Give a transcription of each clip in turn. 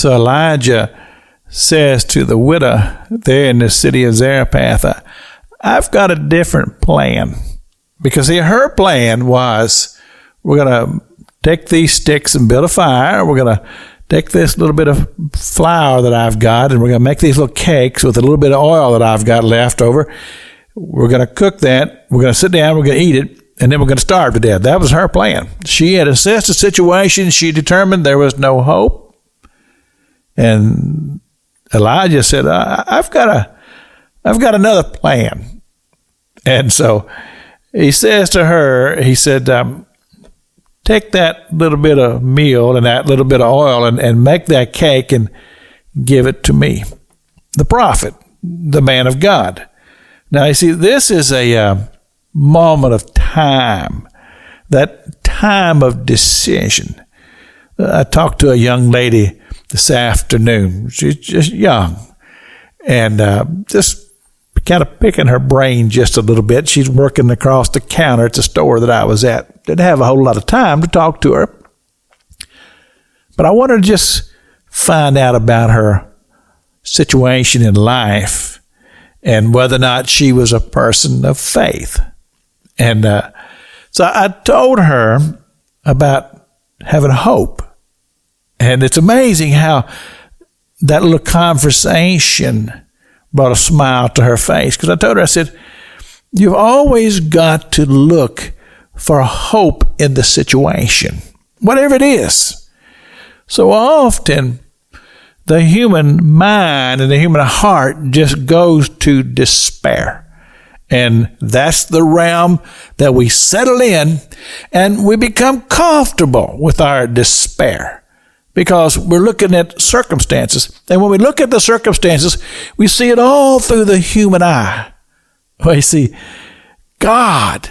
So Elijah says to the widow there in the city of Zarephath, I've got a different plan. Because see, her plan was, we're going to take these sticks and build a fire. We're going to take this little bit of flour that I've got, and we're going to make these little cakes with a little bit of oil that I've got left over. We're going to cook that. We're going to sit down. We're going to eat it. And then we're going to starve to death. That was her plan. She had assessed the situation. She determined there was no hope. And Elijah said, I've got another plan. And so he says to her, he said, take that little bit of meal and that little bit of oil and make that cake and give it to me, the prophet, the man of God. Now, you see, this is a moment of time, that time of decision. I talked to a young lady this afternoon. She's just young, and just kind of picking her brain just a little bit. She's working across the counter at the store that I was at. Didn't have a whole lot of time to talk to her, but I wanted to just find out about her situation in life and whether or not she was a person of faith. And so I told her about having hope. And it's amazing how that little conversation brought a smile to her face. Because I told her, I said, you've always got to look for hope in the situation, whatever it is. So often, the human mind and the human heart just goes to despair. And that's the realm that we settle in, and we become comfortable with our despair because we're looking at circumstances. And when we look at the circumstances, we see it all through the human eye. Well, you see, God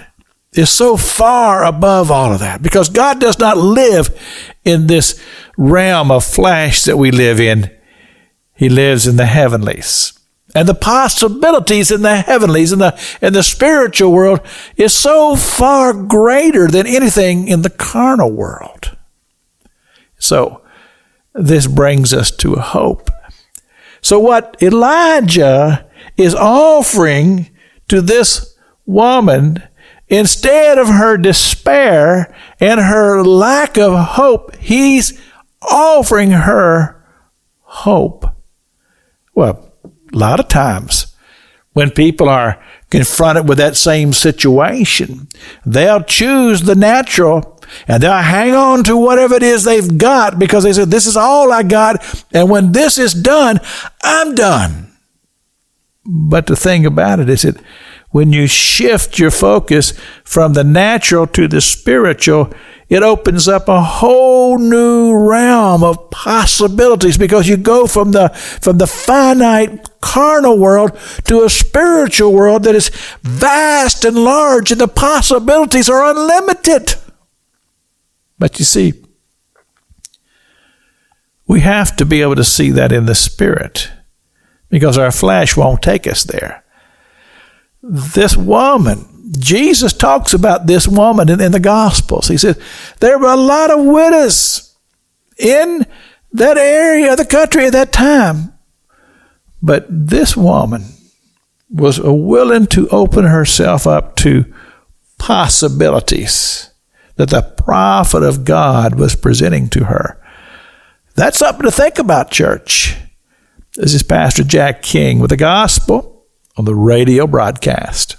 is so far above all of that because God does not live in this realm of flesh that we live in. He lives in the heavenlies. And the possibilities in the heavenlies and the spiritual world is so far greater than anything in the carnal world. So this brings us to a hope. So what Elijah is offering to this woman, instead of her despair and her lack of hope, he's offering her hope. Well, a lot of times when people are confronted with that same situation, they'll choose the natural and they'll hang on to whatever it is they've got because they said, this is all I got, and when this is done, I'm done. But the thing about it is that when you shift your focus from the natural to the spiritual, it opens up a whole new realm of possibilities because you go from the finite carnal world to a spiritual world that is vast and large, and the possibilities are unlimited. But you see, we have to be able to see that in the spirit because our flesh won't take us there. This woman, Jesus talks about this woman in the Gospels. He said, there were a lot of widows in that area of the country at that time. But this woman was willing to open herself up to possibilities that the prophet of God was presenting to her. That's something to think about, church. This is Pastor Jack King with the Gospel on the radio broadcast.